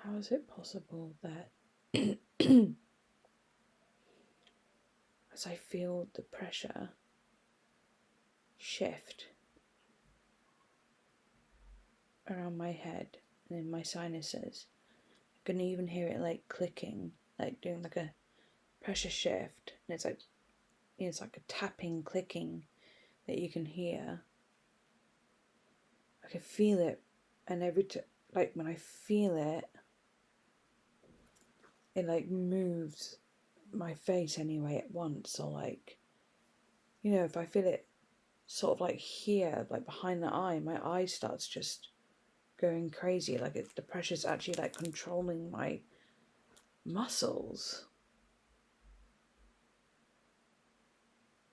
how is it possible that as I feel the pressure shift around my head and in my sinuses, I can even hear it like clicking, like doing like a pressure shift, and it's like a tapping, clicking that you can hear. I can feel it, and like when I feel it, it like moves my face anyway at once, or like, you know, if I feel it sort of like here, like behind the eye, my eye starts just going crazy, like the pressure's actually like controlling my muscles.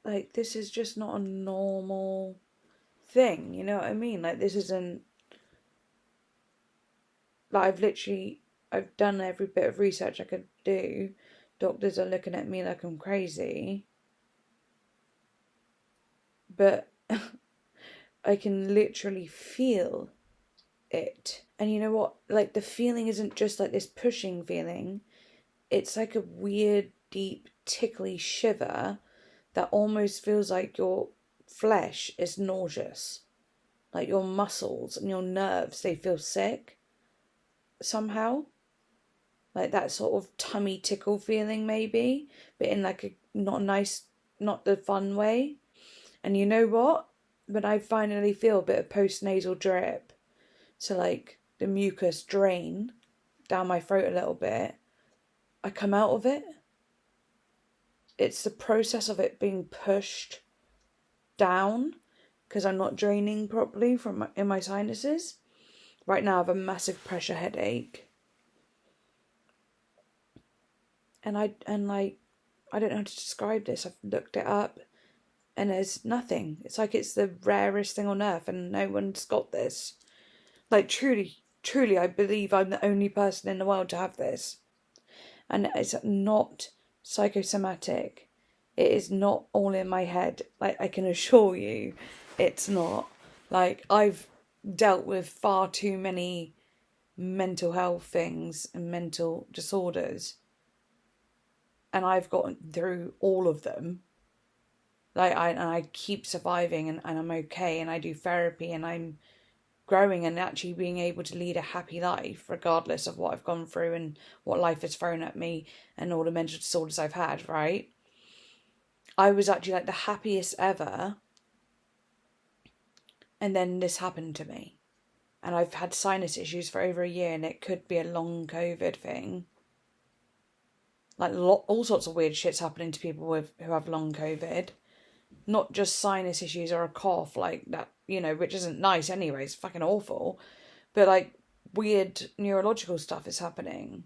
Like, this is just not a normal thing, you know what I mean? Like, this isn't, like, I've done every bit of research I could do. Doctors are looking at me like I'm crazy. But I can literally feel it. And you know what? Like, the feeling isn't just like this pushing feeling. It's like a weird, deep, tickly shiver that almost feels like your flesh is nauseous. Like your muscles and your nerves, they feel sick somehow. Like that sort of tummy tickle feeling maybe, but in like a not nice, not the fun way. And you know what? When I finally feel a bit of postnasal drip, so like the mucus drain down my throat a little bit, I come out of it. It's the process of it being pushed down because I'm not draining properly in my sinuses. Right now I have a massive pressure headache. And I don't know how to describe this. I've looked it up and there's nothing. It's like it's the rarest thing on earth and no one's got this. Like truly, I believe I'm the only person in the world to have this. And it's not psychosomatic. It is not all in my head. Like, I can assure you, it's not. Like, I've dealt with far too many mental health things and mental disorders. And I've gotten through all of them. Like, I keep surviving and I'm okay and I do therapy and I'm growing and actually being able to lead a happy life regardless of what I've gone through and what life has thrown at me and all the mental disorders I've had, right? I was actually like the happiest ever, and then this happened to me. And I've had sinus issues for over a year, and it could be a long COVID thing. Like all sorts of weird shit's happening to people who have long COVID. Not just sinus issues or a cough like that, you know, which isn't nice anyway, it's fucking awful. But like weird neurological stuff is happening.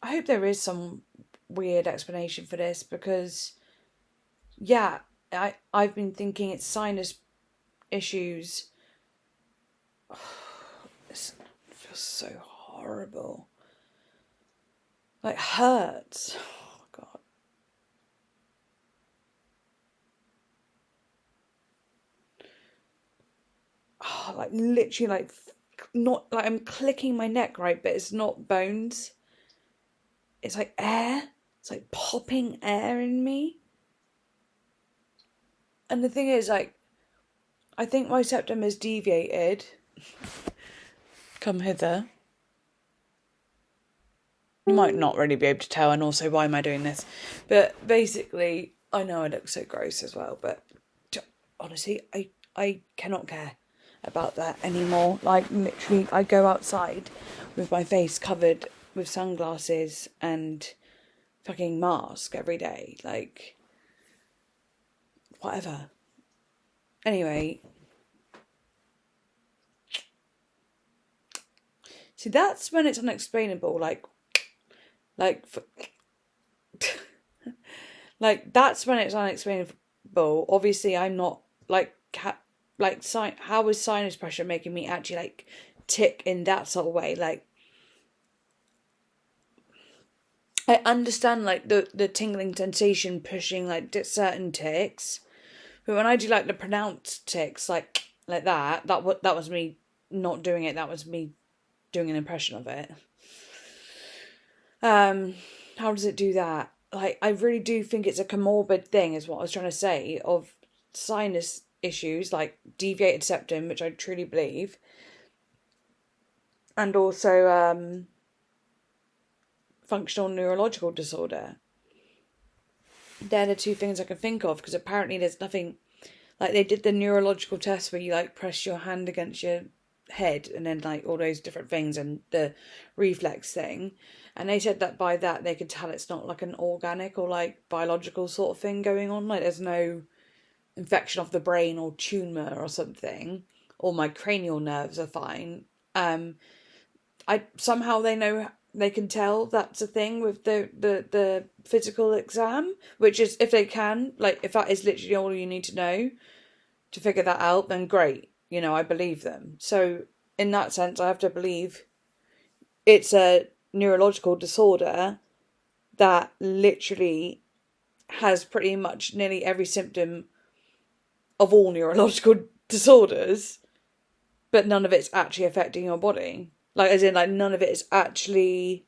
I hope there is some weird explanation for this because, yeah, I've been thinking it's sinus issues. This feels so horrible. Like, hurts. Oh, God. Oh, like, literally, like, not, like, I'm clicking my neck, right, but it's not bones. It's like air. It's like popping air in me. And the thing is, like, I think my septum is deviated. Come hither. You might not really be able to tell, and also, why am I doing this? But basically, I know I look so gross as well, but honestly, I cannot care about that anymore. Like, literally, I go outside with my face covered with sunglasses and fucking mask every day. Like, whatever. Anyway. See, that's when it's unexplainable. Like, like that's when it's unexplainable. Obviously, I'm not like how is sinus pressure making me actually like tick in that sort of way? Like, I understand like the tingling sensation pushing like certain tics, but when I do like the pronounced tics like that was me not doing it. That was me doing an impression of it. How does it do that? Like, I really do think it's a comorbid thing, is what I was trying to say, of sinus issues, like deviated septum, which I truly believe, and also functional neurological disorder. They're the two things I can think of, because apparently there's nothing, like they did the neurological test where you like press your hand against your head and then like all those different things and the reflex thing, and they said that by that they could tell it's not like an organic or like biological sort of thing going on, like there's no infection of the brain or tumor or something, or my cranial nerves are fine. I somehow they can tell that's a thing with the physical exam, which is, if they can, like if that is literally all you need to know to figure that out, then great, I believe them. So in that sense, I have to believe it's a neurological disorder that literally has pretty much nearly every symptom of all neurological disorders, but none of it's actually affecting your body. Like, as in, like, none of it is actually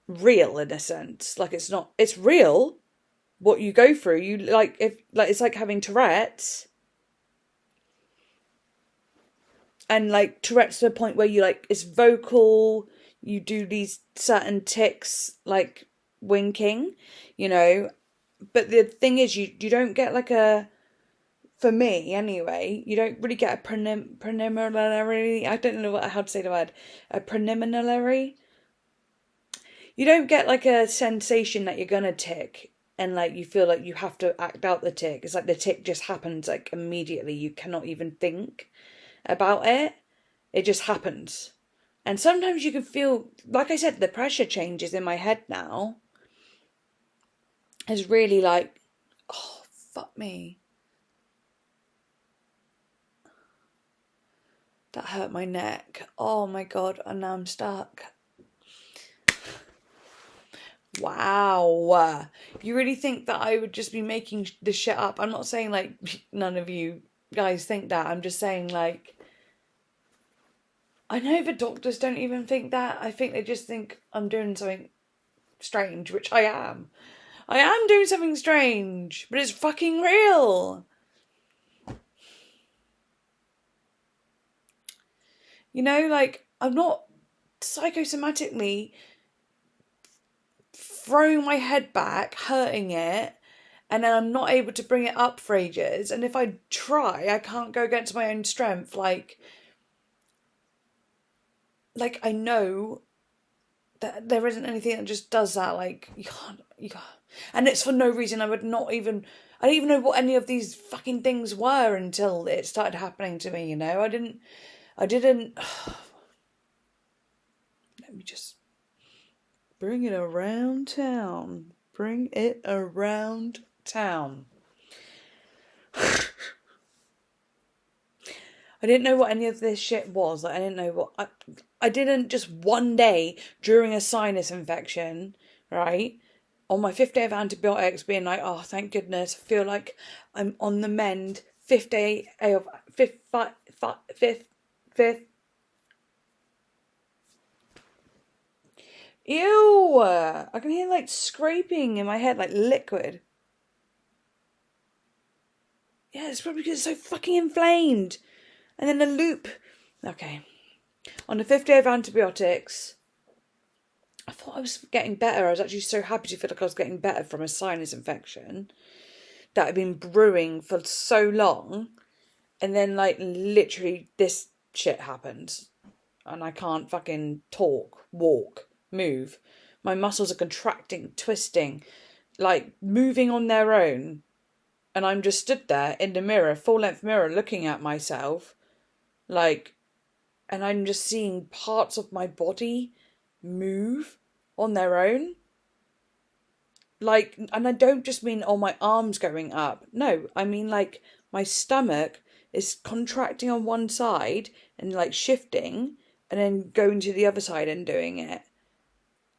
real in a sense. Like, it's real what you go through. You, like, it's like having Tourette's. And, like, Tourette's to the point where you, like, it's vocal, you do these certain tics, like, winking, But the thing is, you don't get, like, for me anyway, you don't really get a preliminary, I don't know how to say the word, a preliminary. You don't get like a sensation that you're gonna tic and like you feel like you have to act out the tic. It's like the tic just happens like immediately. You cannot even think about it. It just happens. And sometimes you can feel, like I said, the pressure changes in my head now. It's really like, oh, fuck me. That hurt my neck. Oh my God, and now I'm stuck. Wow. You really think that I would just be making this shit up? I'm not saying like none of you guys think that. I'm just saying like, I know the doctors don't even think that. I think they just think I'm doing something strange, which I am. I am doing something strange, but it's fucking real. Like, I'm not psychosomatically throwing my head back, hurting it, and then I'm not able to bring it up for ages. And if I try, I can't go against my own strength. Like I know that there isn't anything that just does that. Like, you can't. And it's for no reason. I didn't even know what any of these fucking things were until it started happening to me, I didn't. Let me just bring it around town. Bring it around town. I didn't know what any of this shit was. Like, I didn't know what... I didn't just one day during a sinus infection, right, on my 5th day of antibiotics, being like, oh, thank goodness, I feel like I'm on the mend. 5th day of... Fifth... Ew! I can hear like scraping in my head, like liquid. Yeah, it's probably because it's so fucking inflamed. And then the loop. Okay. On the 5th day of antibiotics, I thought I was getting better. I was actually so happy to feel like I was getting better from a sinus infection that had been brewing for so long. And then like literally this shit happened. And I can't fucking talk, walk, move. My muscles are contracting, twisting, like moving on their own. And I'm just stood there in the mirror, full-length mirror, looking at myself, like, and I'm just seeing parts of my body move on their own. Like, and I don't just mean, oh, my arms going up. No, I mean, like, my stomach is contracting on one side and, like, shifting and then going to the other side and doing it.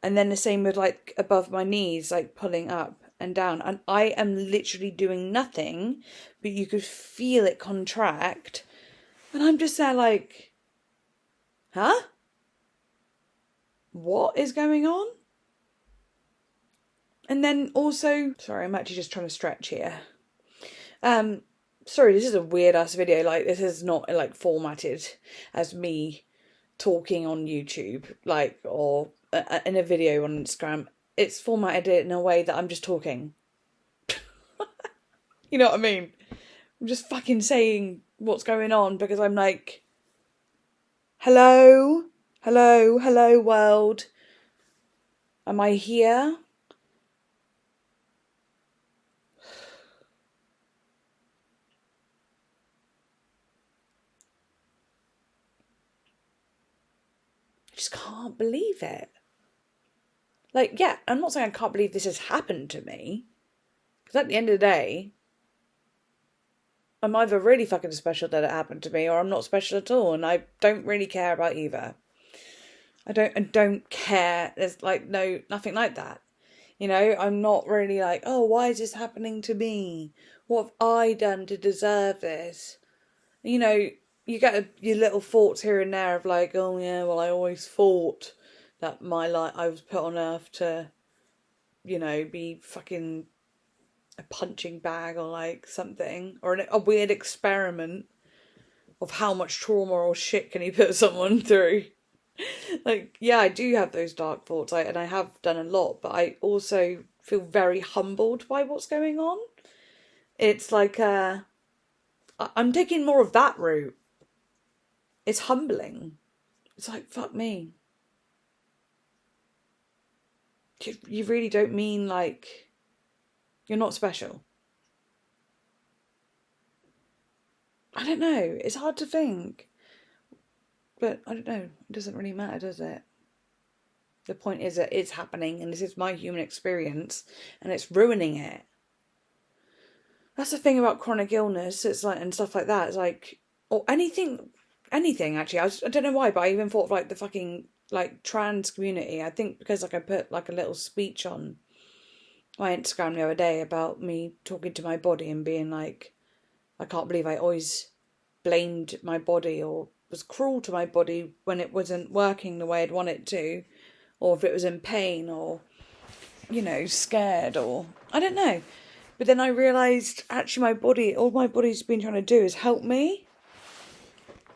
And then the same with, like, above my knees, like, pulling up and down. And I am literally doing nothing, but you could feel it contract. And I'm just there, like, Huh? What is going on? And then also, sorry, I'm actually just trying to stretch here. Sorry, this is a weird ass video. Like, this is not like formatted as me talking on YouTube, like, or in a video on Instagram. It's formatted in a way that I'm just talking. You know what I mean? I'm just fucking saying what's going on because I'm like, hello, hello, hello, world. Am I here? I just can't believe it. Like, yeah, I'm not saying I can't believe this has happened to me. Because at the end of the day, I'm either really fucking special that it happened to me or I'm not special at all. And I don't really care about either. I don't care. There's like nothing like that. You know, I'm not really like, oh, why is this happening to me? What have I done to deserve this? You know, you get your little thoughts here and there of like, oh yeah, well, I always thought that my life, I was put on earth to, you know, be fucking a punching bag or like something, or a weird experiment of how much trauma or shit can you put someone through. Like, yeah, I do have those dark thoughts, and I have done a lot, but I also feel very humbled by what's going on. It's like, I'm taking more of that route. It's humbling. It's like, fuck me. You really don't mean like you're not special. I don't know. It's hard to think. But I don't know. It doesn't really matter, does it? The point is that it's happening and this is my human experience and it's ruining it. That's the thing about chronic illness. It's like, and stuff like that. It's like, or anything actually. I don't know why, but I even thought of like the fucking like trans community. I think because like I put like a little speech on my Instagram the other day about me talking to my body and being like, I can't believe I always blamed my body or was cruel to my body when it wasn't working the way I'd want it to, or if it was in pain or, you know, scared or I don't know. But then I realised actually all my body's been trying to do is help me.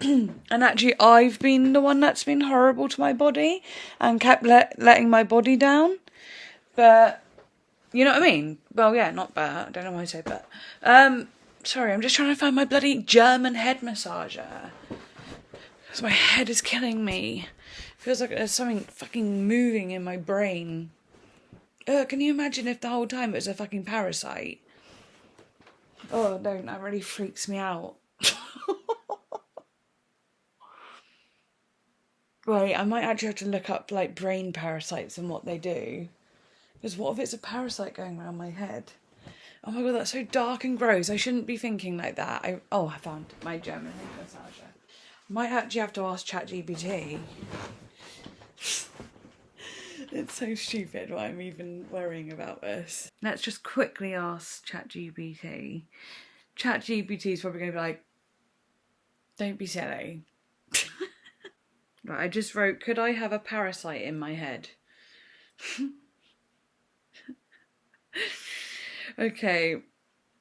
And actually I've been the one that's been horrible to my body and kept letting my body down. But, you know what I mean? Well, yeah, not bad. I don't know why I say but. Sorry, I'm just trying to find my bloody German head massager. Because my head is killing me. Feels like there's something fucking moving in my brain. Can you imagine if the whole time it was a fucking parasite? Oh, no, that really freaks me out. Right, I might actually have to look up, like, brain parasites and what they do. Because what if it's a parasite going around my head? Oh my god, that's so dark and gross. I shouldn't be thinking like that. I found my German head massager. Might actually have to ask ChatGPT. It's so stupid why I'm even worrying about this. Let's just quickly ask ChatGPT. ChatGPT's probably going to be like, don't be silly. Right, I just wrote, could I have a parasite in my head? Okay,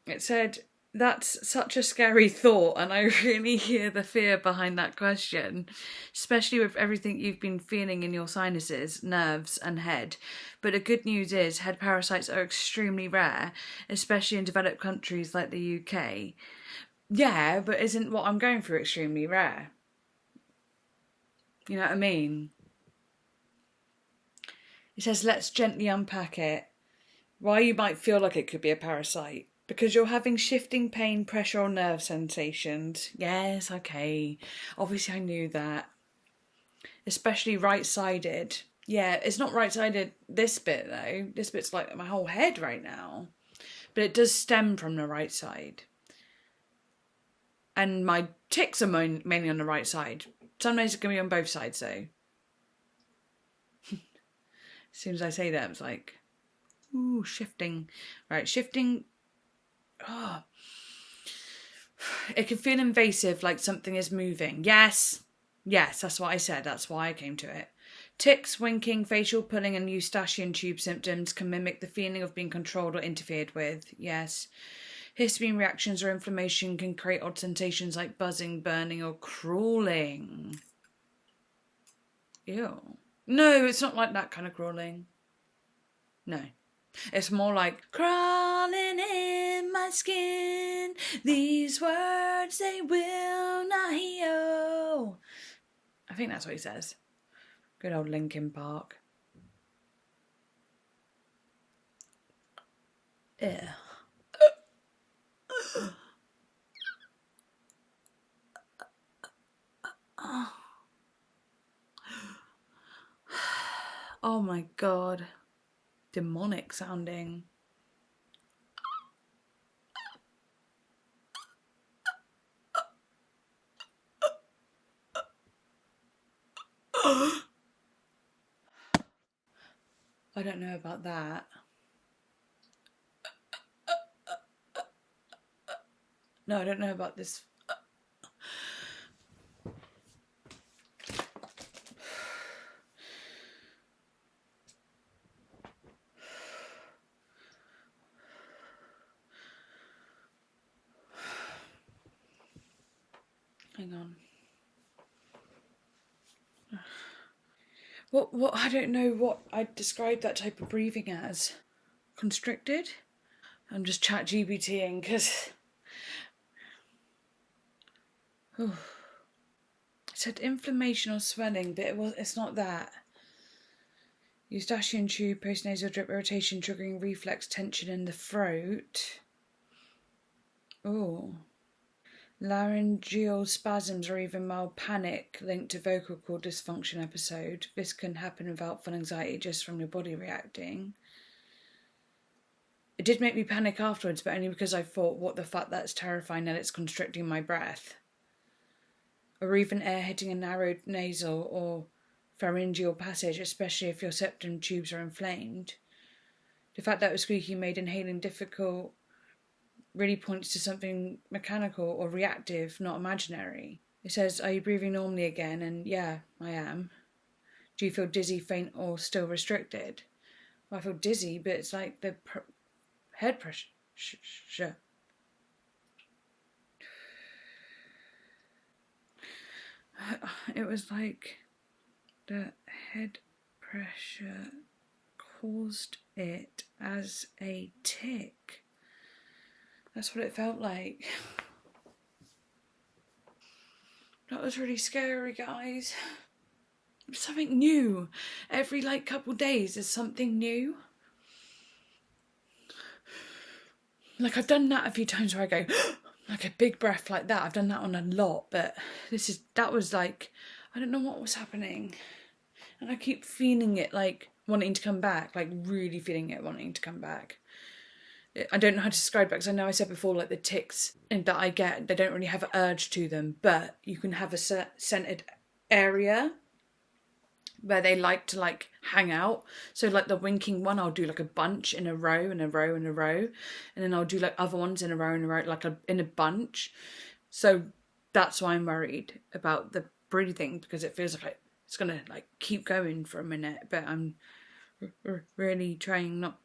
it said, that's such a scary thought, and I really hear the fear behind that question, especially with everything you've been feeling in your sinuses, nerves and head. But the good news is head parasites are extremely rare, especially in developed countries like the UK. Yeah, but isn't what I'm going through extremely rare? You know what I mean? It says, let's gently unpack it. Why you might feel like it could be a parasite. Because you're having shifting pain, pressure or nerve sensations. Yes, okay. Obviously I knew that. Especially right-sided. Yeah, it's not right-sided this bit though. This bit's like my whole head right now. But it does stem from the right side. And my tics are mainly on the right side. Sometimes it can be on both sides though. As soon as I say that, it's like, ooh, shifting. Right, shifting. Oh. It can feel invasive, like something is moving. Yes, Yes, that's what I said. That's why I came to it. Tics, winking, facial pulling, and eustachian tube symptoms can mimic the feeling of being controlled or interfered with. Yes. Histamine reactions or inflammation can create odd sensations like buzzing, burning, or crawling. Ew. No, it's not like that kind of crawling. No. It's more like crawling in my skin. These words they will not hear. I think that's what he says. Good old Linkin Park. Yeah. Oh my god. Demonic sounding. I don't know about that. No, I don't know about this. Hang on. What, I don't know what I'd describe that type of breathing as. Constricted? I'm just chat GBTing because... It said inflammation or swelling, but it's not that. Eustachian tube, postnasal drip irritation triggering reflex tension in the throat. Oh. Laryngeal spasms or even mild panic linked to vocal cord dysfunction episode. This can happen without full anxiety, just from your body reacting. It did make me panic afterwards, but only because I thought, what the fuck, that's terrifying that it's constricting my breath. Or even air hitting a narrowed nasal or pharyngeal passage, especially if your septum tubes are inflamed. The fact that it was squeaky made inhaling difficult really points to something mechanical or reactive, not imaginary. It says, are you breathing normally again? And yeah, I am. Do you feel dizzy, faint, or still restricted? Well, I feel dizzy, but it's like the head pressure. It was like the head pressure caused it as a tic. That's what it felt like. That was really scary, guys. Something new. Every couple days there's something new. I've done that a few times where I go like a big breath like that. I've done that on a lot, but that was I don't know what was happening. And I keep feeling it wanting to come back, really feeling it wanting to come back. I don't know how to describe it because I know I said before, the tics that I get, they don't really have an urge to them, but you can have a centered area where they like to hang out. So the winking one, I'll do a bunch in a row and a row and a row, and then I'll do other ones in a row and a row, in a bunch. So that's why I'm worried about the breathing, because it feels like it's gonna keep going for a minute, but I'm really trying not.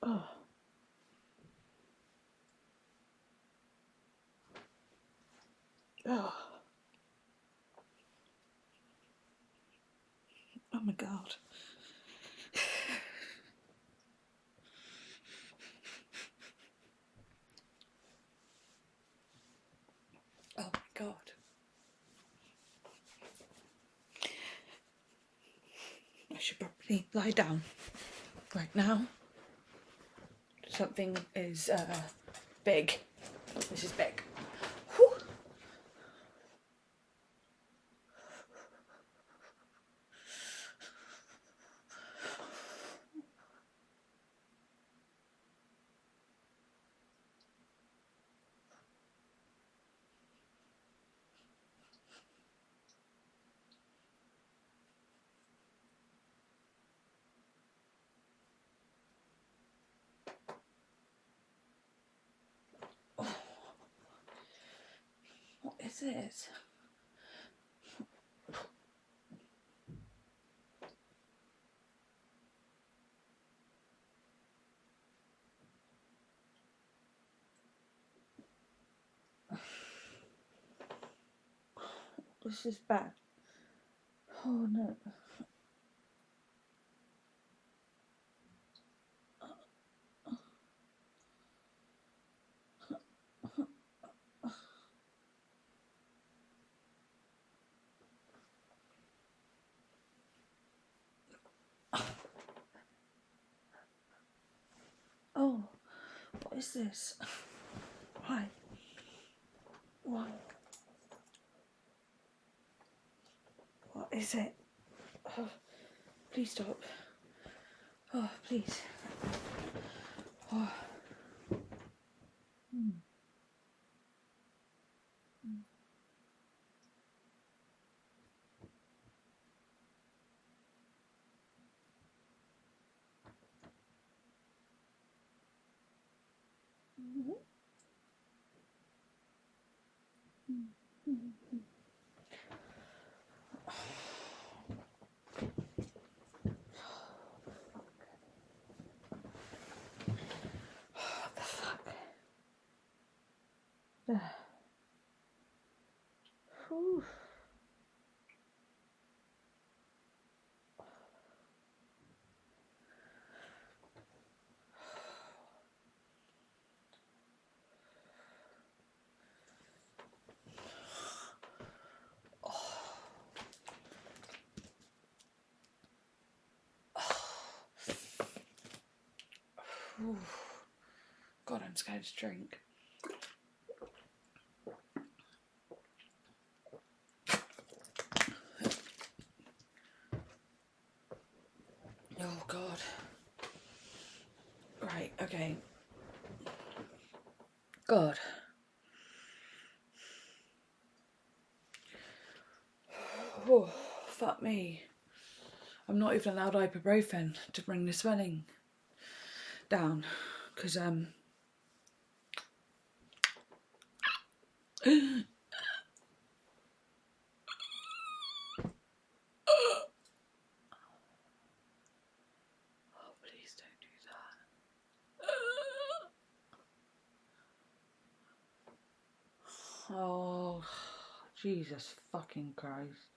Oh. Oh. Oh my god. Oh my god. I should probably lie down right now. Something is big. This is big. Whew. What is this? This is bad. Oh no. Oh, what is this? Why? Why? What is it? Oh, please stop. Oh, please. Oh. What the fuck? Whew. Whew. God, I'm scared to drink. Oh God. Right, okay. God. Oh, fuck me. I'm not even allowed ibuprofen to bring the swelling down, because oh please don't do that. Oh, Jesus fucking Christ.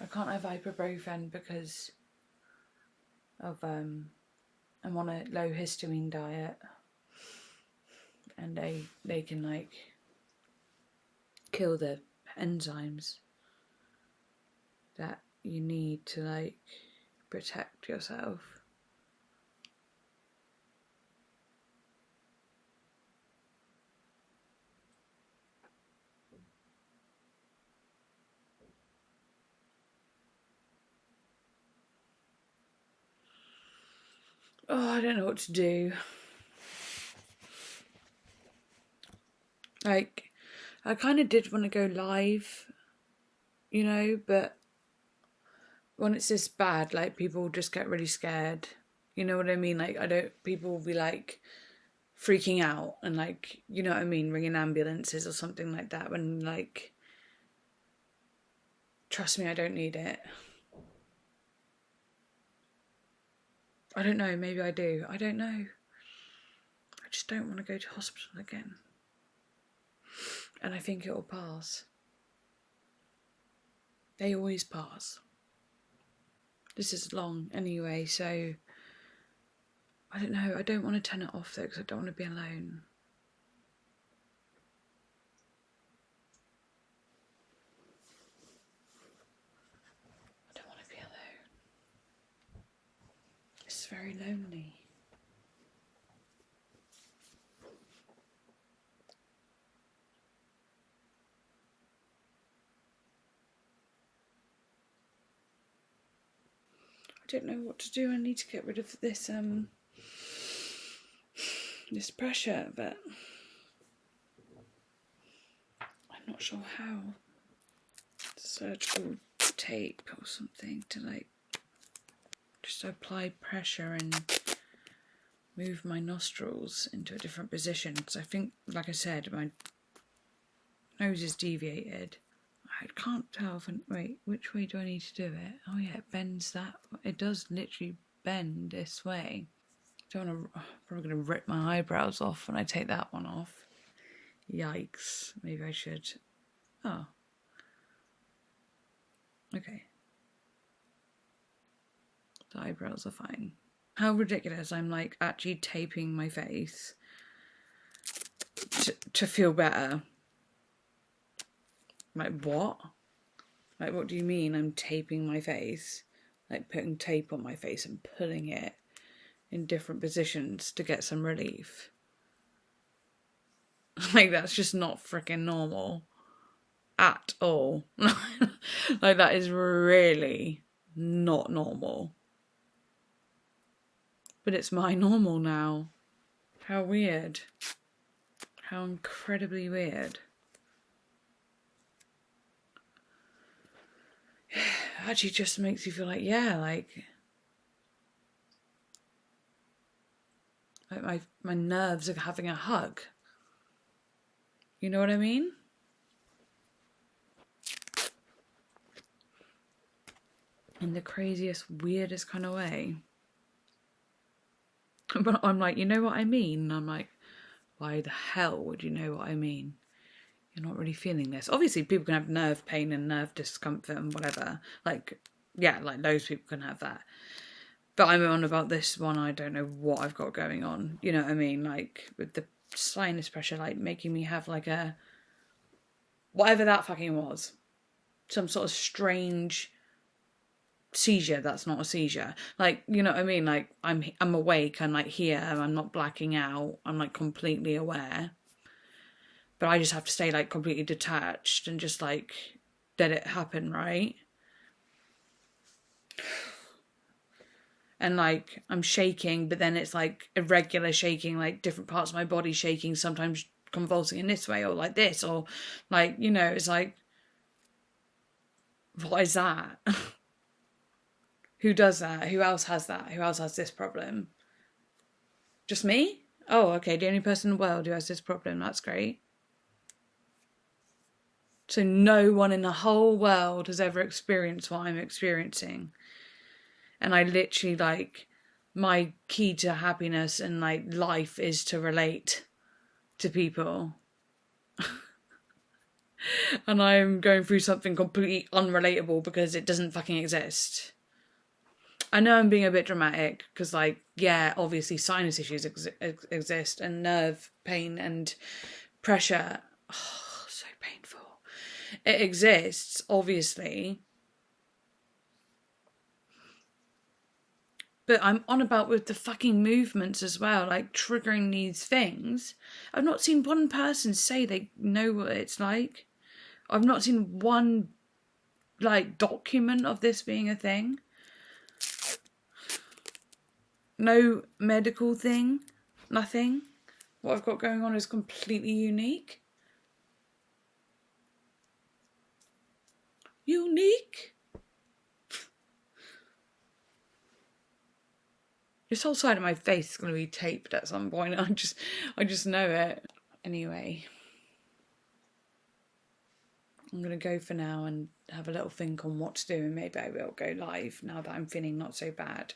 I can't have ibuprofen because of I'm on a low histamine diet, and they can like kill the enzymes that you need to like protect yourself. Oh, I don't know what to do. Like, I kind of did want to go live, you know, but when it's this bad, like, people just get really scared. You know what I mean? Like, people will be like freaking out and like, you know what I mean, ringing ambulances or something like that when like, trust me, I don't need it. I don't know, maybe I do. I don't know. I just don't want to go to hospital again. And I think it'll pass. They always pass. This is long anyway, so I don't know. I don't want to turn it off though because I don't want to be alone. very lonely. I don't know what to do. I need to get rid of this this pressure, but I'm not sure how. Surgical tape or something to like just apply pressure and move my nostrils into a different position, because I think, like I said, my nose is deviated. I can't tell if wait, which way do I need to do it? Oh yeah, it bends that. It does literally bend this way. Don't want to. Probably going to rip my eyebrows off when I take that one off. Yikes! Maybe I should. Oh. Okay. The eyebrows are fine. How ridiculous! I'm like actually taping my face to feel better. Like what? Like what do you mean I'm taping my face? Like putting tape on my face and pulling it in different positions to get some relief. Like that's just not freaking normal at all. Like that is really not normal. But it's my normal now. How weird. How incredibly weird. Actually just makes you feel like, yeah, like my nerves are having a hug. You know what I mean? In the craziest, weirdest kind of way. But I'm like, you know what I mean? And I'm like, why the hell would you know what I mean? You're not really feeling this. Obviously, people can have nerve pain and nerve discomfort and whatever. Like, yeah, like those people can have that. But I'm on about this one, I don't know what I've got going on. You know what I mean? Like, with the sinus pressure, like, making me have, like, a... whatever that fucking was. Some sort of strange seizure that's not a seizure. Like, you know what I mean? Like, I'm awake, I'm, like, here, I'm not blacking out. I'm, like, completely aware. But I just have to stay, like, completely detached and just, like, let it happen, right? And, like, I'm shaking, but then it's, like, irregular shaking, like, different parts of my body shaking, sometimes convulsing in this way or like this, or, like, you know, it's like, what is that? Who does that? Who else has that? Who else has this problem? Just me? Oh, okay, the only person in the world who has this problem, that's great. So no one in the whole world has ever experienced what I'm experiencing. And I literally, like, my key to happiness and, like, life is to relate to people. And I'm going through something completely unrelatable because it doesn't fucking exist. I know I'm being a bit dramatic because, like, yeah, obviously sinus issues exist and nerve pain and pressure. Oh, so painful. It exists, obviously. But I'm on about with the fucking movements as well, like triggering these things. I've not seen one person say they know what it's like. I've not seen one, like, document of this being a thing. No medical thing. Nothing. What I've got going on is completely unique. Unique? This whole side of my face is going to be taped at some point. I just know it. Anyway, I'm going to go for now and have a little think on what to do, and maybe I will go live now that I'm feeling not so bad.